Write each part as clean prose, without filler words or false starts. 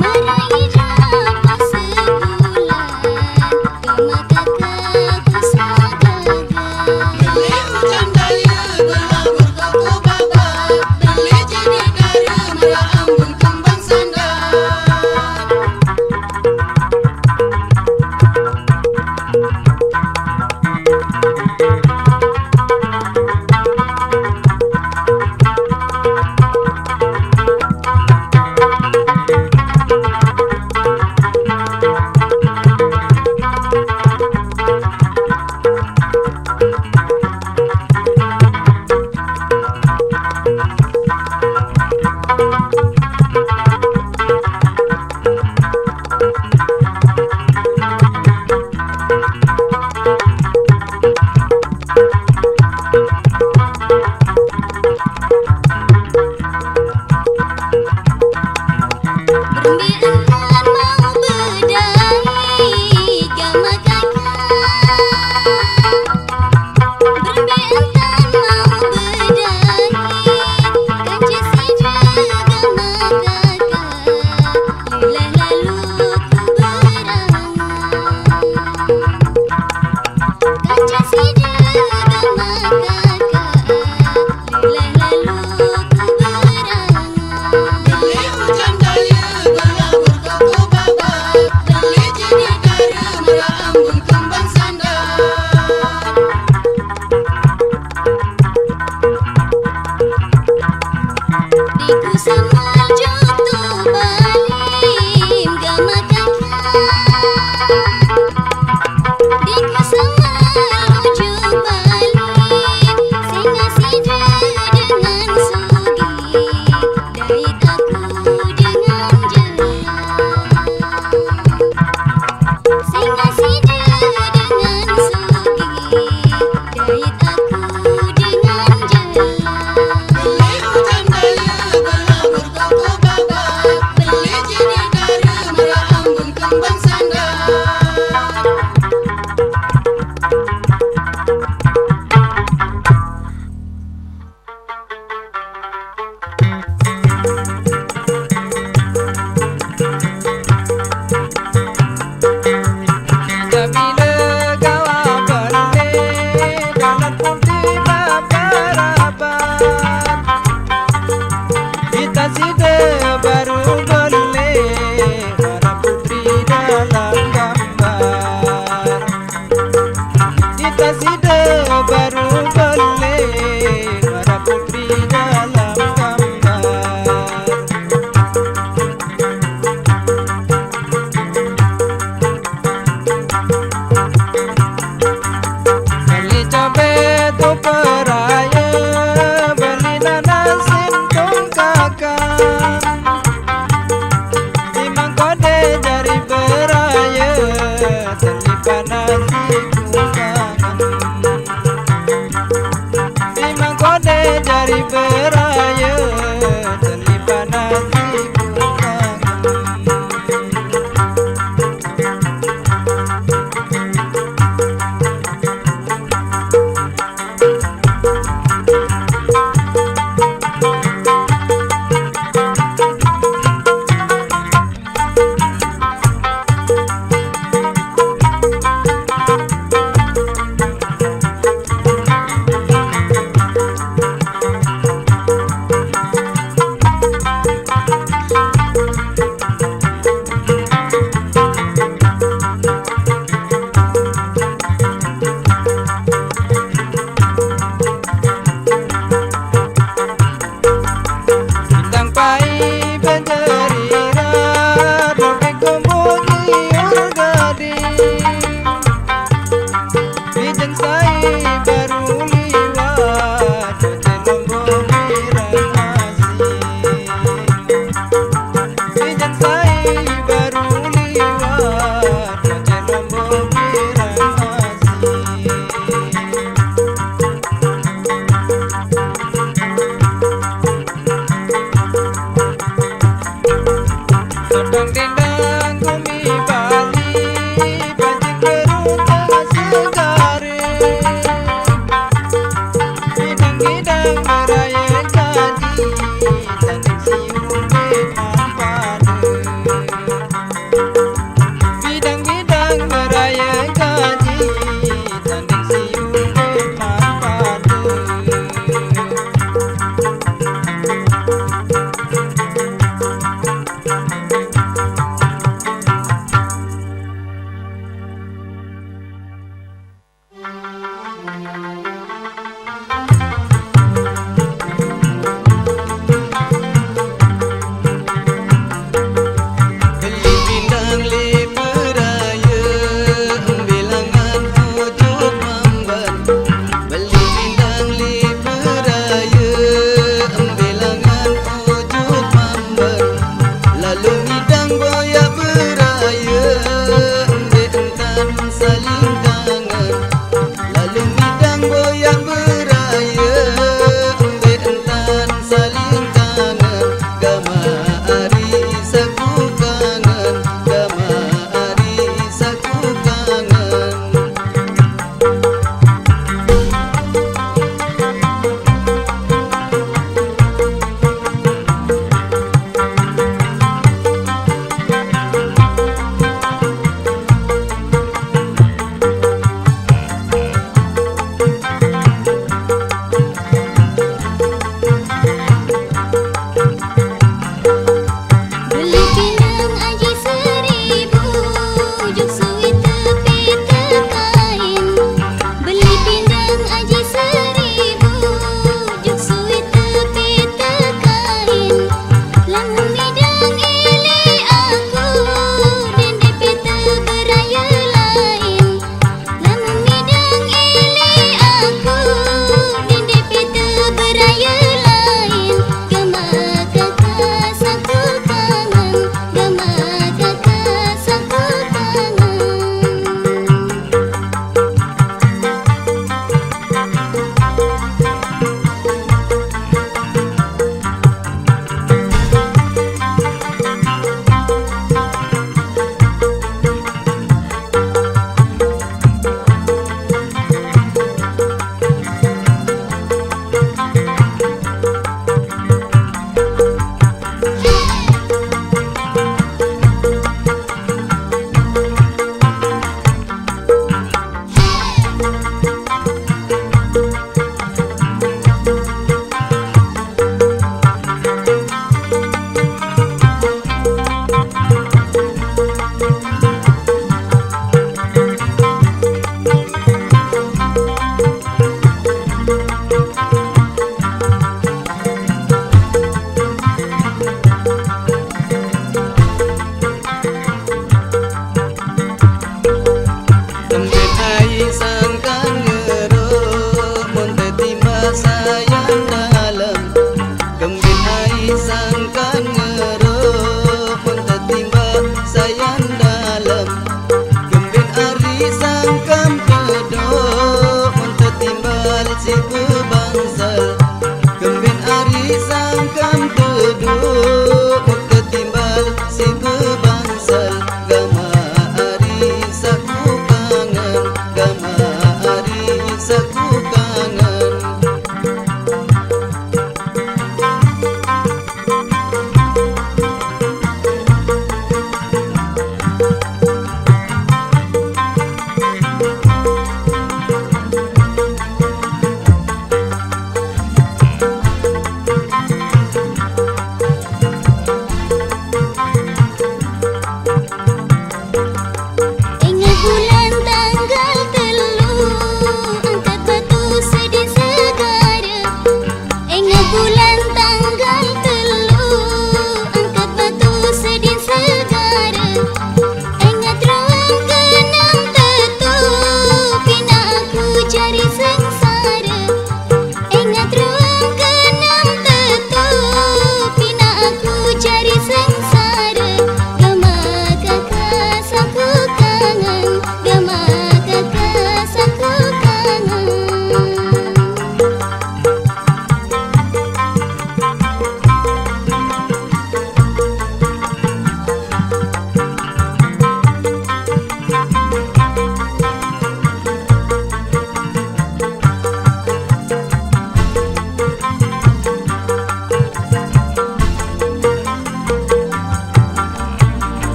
Mara ija pas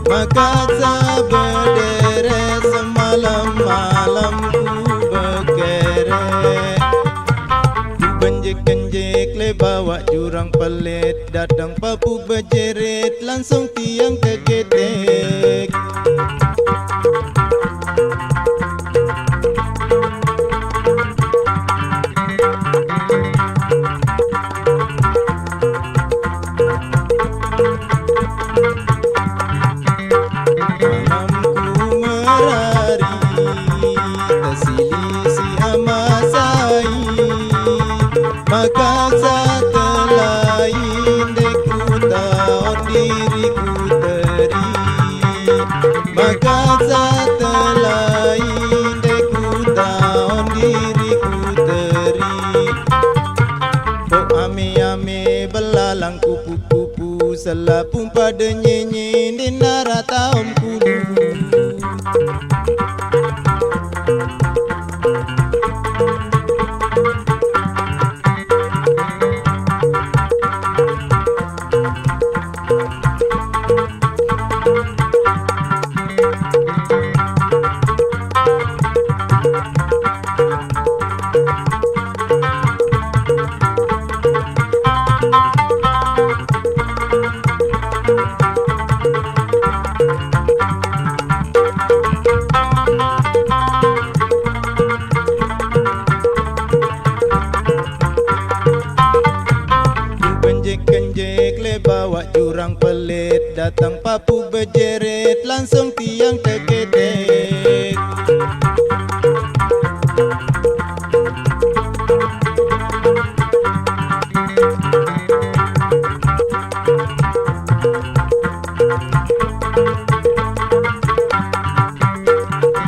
Makaza berderet semalam-malam ku berkeret. Ku benjek-kenjek le bawa jurang pelit, datang papu berjerit langsung tiang terketek. Makaza terlain deku taon diriku teri. Makaza terlain deku taon diriku teri. Oh ame-ame belalang kupu-kupu, selapung pada nyenyi di nara taum kulu. Kenjek le bawa jurang pelit, datang papu berjerit langsung tiang terketek.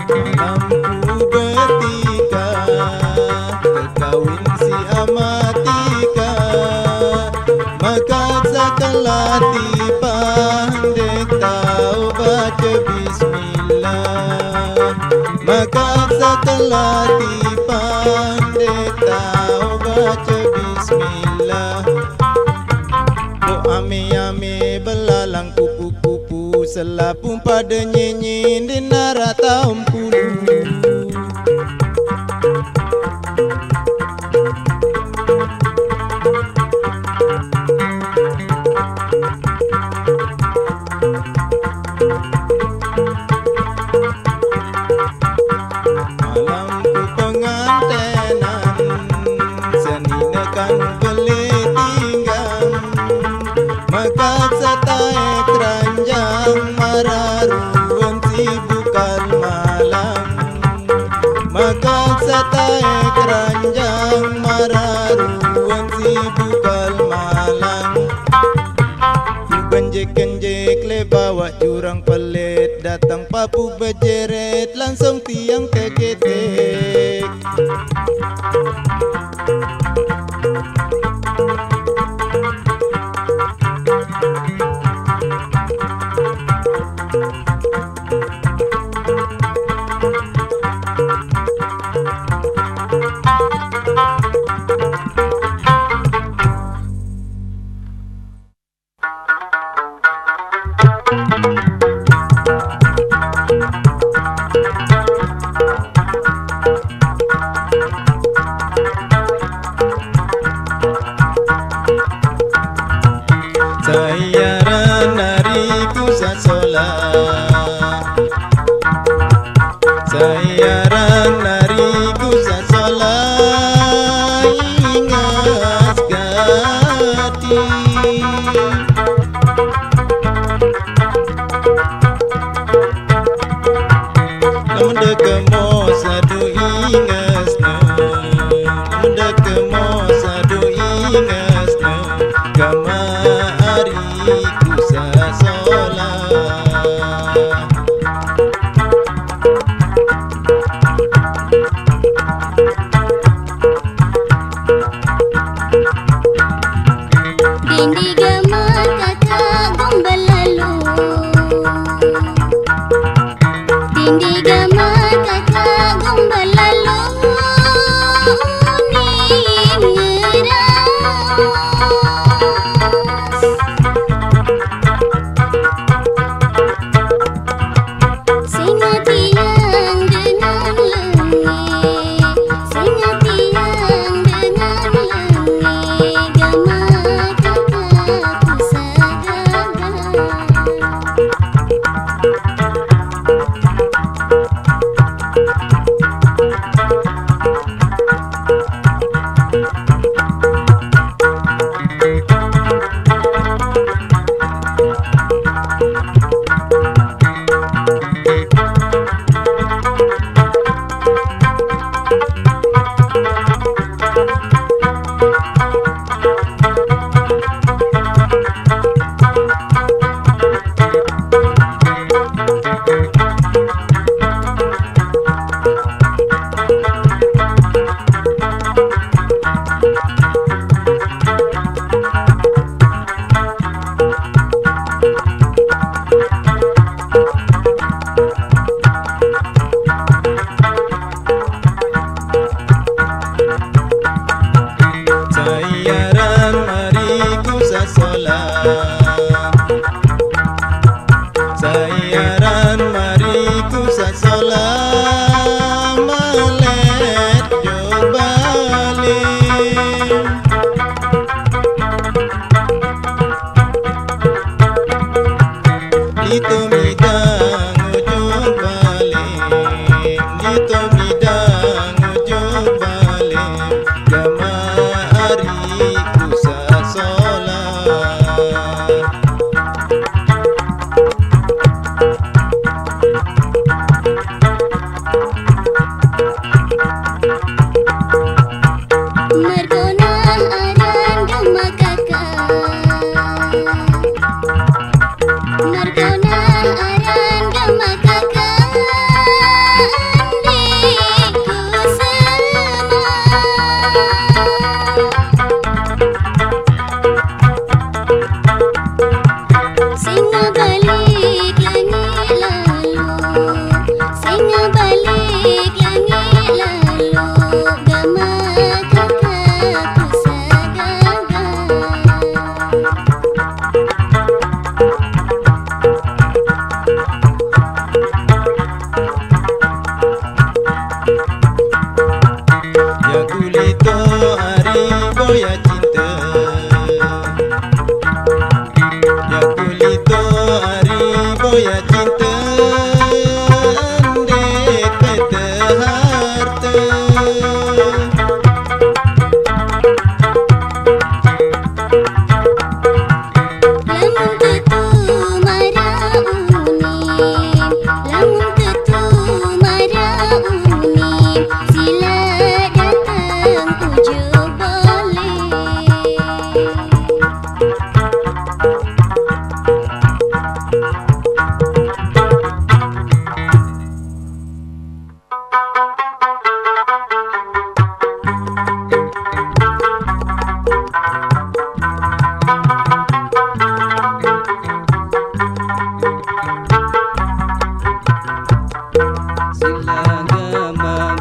Malamku bertiga, terkawin si Amatika. Makaza kelati pandai tahu baca bismillah. Makaza kelati pandai tahu baca bismillah. Oh ame-ame belalang kupu-kupu, selapung pada nyenyi di nara taum kulu. Malamku pengantenan, seninakan beli tinggang. Makaza tae keranjang, mararuan si bukan malam. Makaza tae keranjang, mararuan si bukan malam. Ku benjek-kenjek le bawa jurang pelit, datang papu berjerit langsung tiang terketek. Sayaran nariku sasolai ingas gati namun dekemo sadu ingas dekemo sadu ingas gama ariku sasola Dindi gama kata gombal lalu Dindi gama kata gombal lalu Ni ngeras Singa tiang dengan lengi Singa tiang dengan lengi Gama kataku sagaga Sayaran mariku sasola Sayaran mariku sasola Malet jo balik Dito midang ujo balik Dito midang ujo balik Gama ariku sasola Mergona aran gama kakak Mergona aran gama kakak Andiku semua Singa balik langit lalu Singa balik langit lalu Gama kataku sagaga Ya kulito ari boya cinta Ya kulito ari boya cinta Andek pete harta Lamun tetu marah unin Lamun tetu marah unin Sila datang ujo balik Sila gama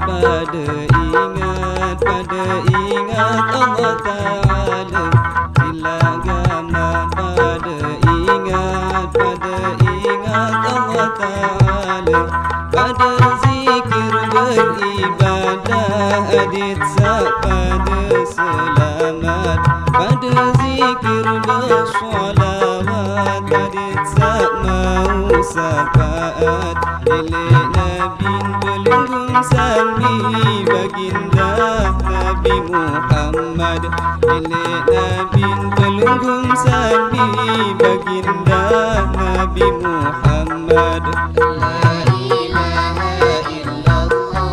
pada ingat Allah Ta'ala Sila gama pada ingat Allah Ta'ala Pada zikir beribadah adit pada selamat Pada zikir bersolawat adit mau syafaat Ilik Nabi pelunggung sami baginda Nabi Muhammad. Milik Nabi pelunggung sami baginda Nabi Muhammad. La ilaha illallah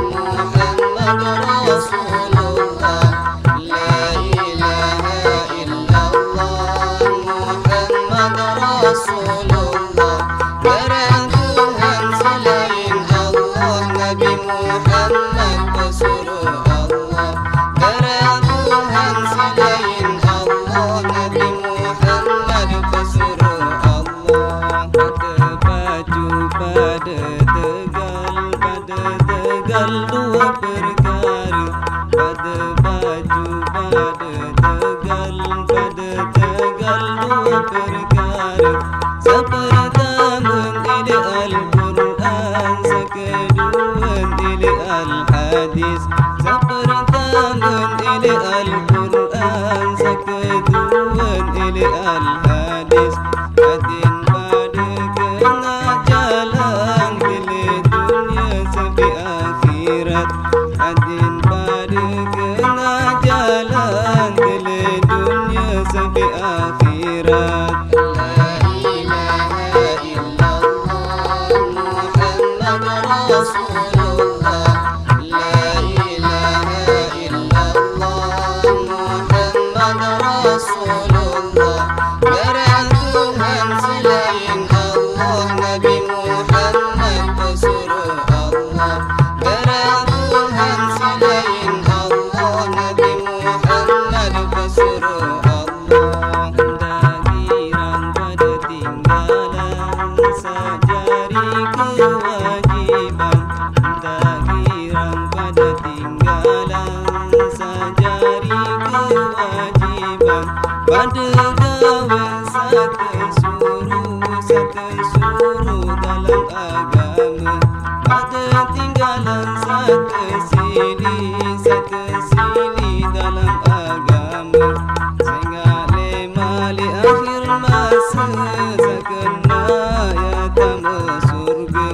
Muhammad Rasulullah. La ilaha illallah Muhammad Rasulullah. Barang Tuhan selain Allah, Nabi Muhammad pesuruh Allah. Barang Tuhan selain Allah, Nabi Muhammad pesuruh Allah. Pada baju pada tegal dua perkara. Pada baju pada tegal dua perkara. Sepertama tili Al-Quran, sekedua tili Al-Hadis. Sepertama tili Al-Quran, sekedua tili Al-Hadis. Adin pada kena jalan tili dunia sampai akhirat. Adin pada kena jalan tili dunia sampai akhirat. Rasulullah. La ilaha illallah Muhammad Rasulullah. Barang Tuhan selain Allah, Nabi Muhammad pesuruh Allah. Barang Tuhan selain Allah, Nabi Muhammad pesuruh Allah. Dagiran pada tinggalan sajari kewajiban. Dagiran pada tinggalan sajari kewajiban. Pada gawe satu suruh dalam agama. Pada tinggalan satu sili dalam agama. Sehingga lema li akhir masa sakena ya tamu surga.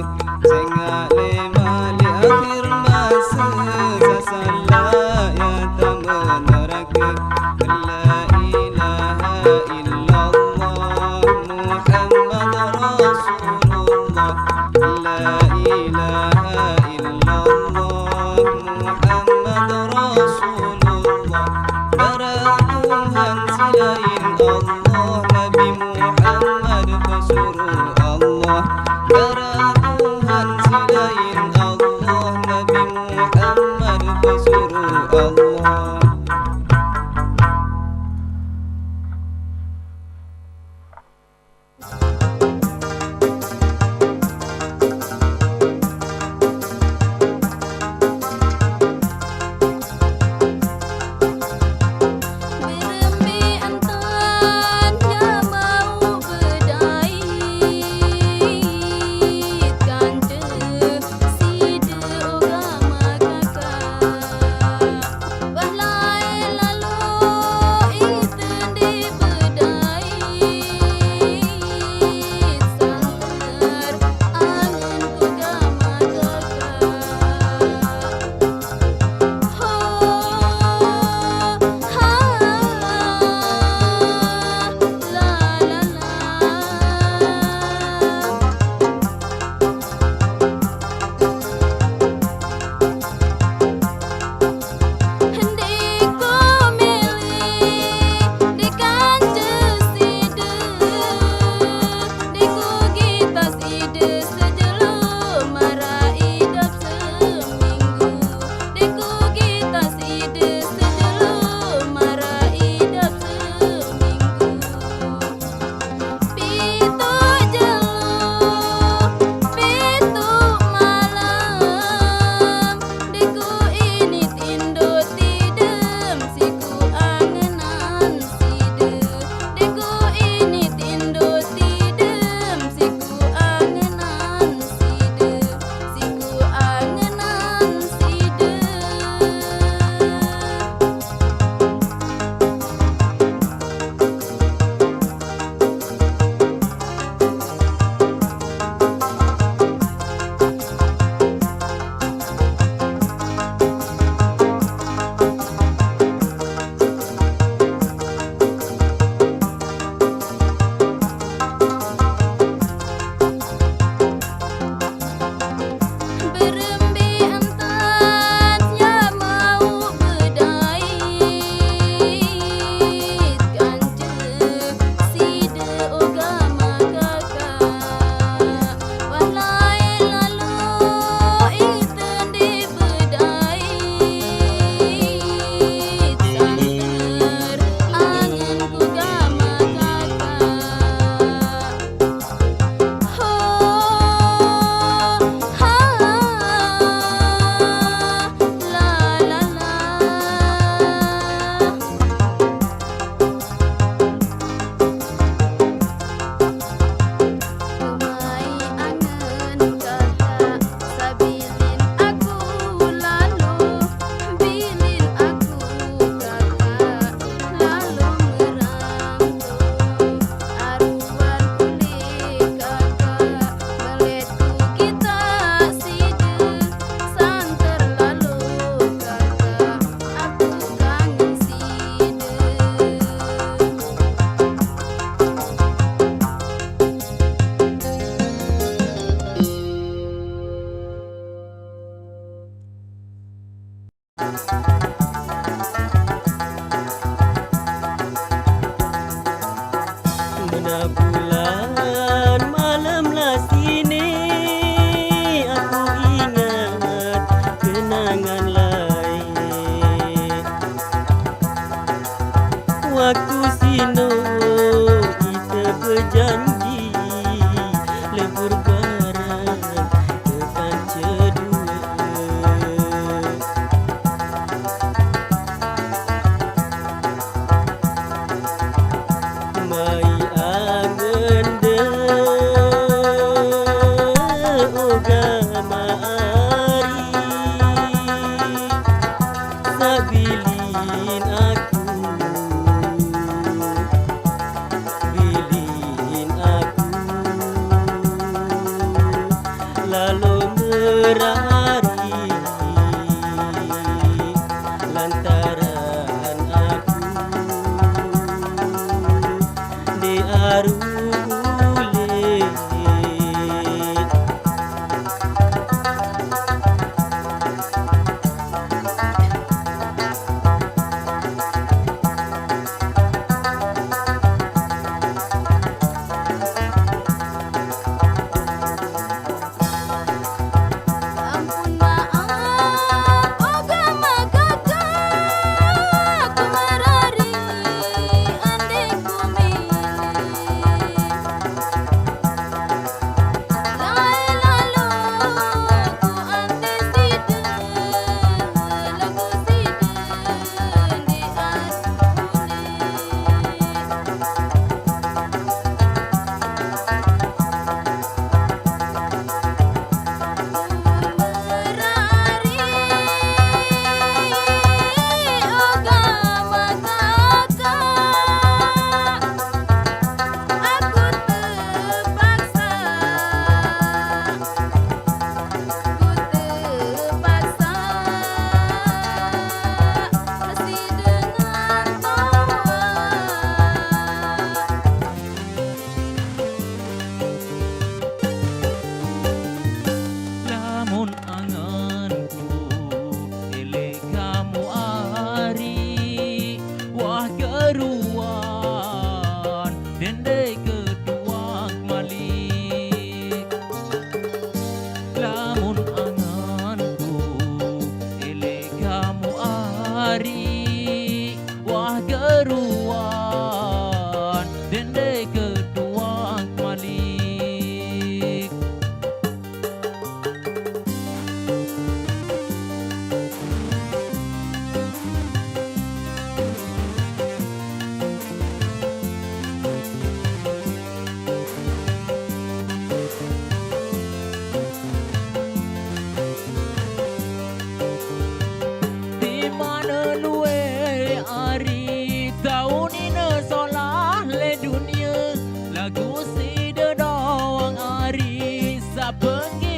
Sehingga lema li akhir masa sasalah ya tamu neraka. La ilaha illallah Muhammad Rasulullah. La ilaha illallah Muhammad Rasulullah. Mena bulan malamlah sini, aku ingat kenangan lain. Waktu sino kita berjanji lebur bareng ke kancah dua. Mai angen de oga maari sabilin aku bilin aku lalu merari lantaran aku di arule. Ampun maaf, oga magagak kumarari ande kumili. Lae lalo ku ante sida, lagu sida di arule. Lamun anganku elek kamu ari wah geruan dende kedua malik. Lamun anganku elek kamu ari wah geruan dende kedua malik. Di mana luwe ari tahun ini solah le dunia lagu si doang ari sapenggi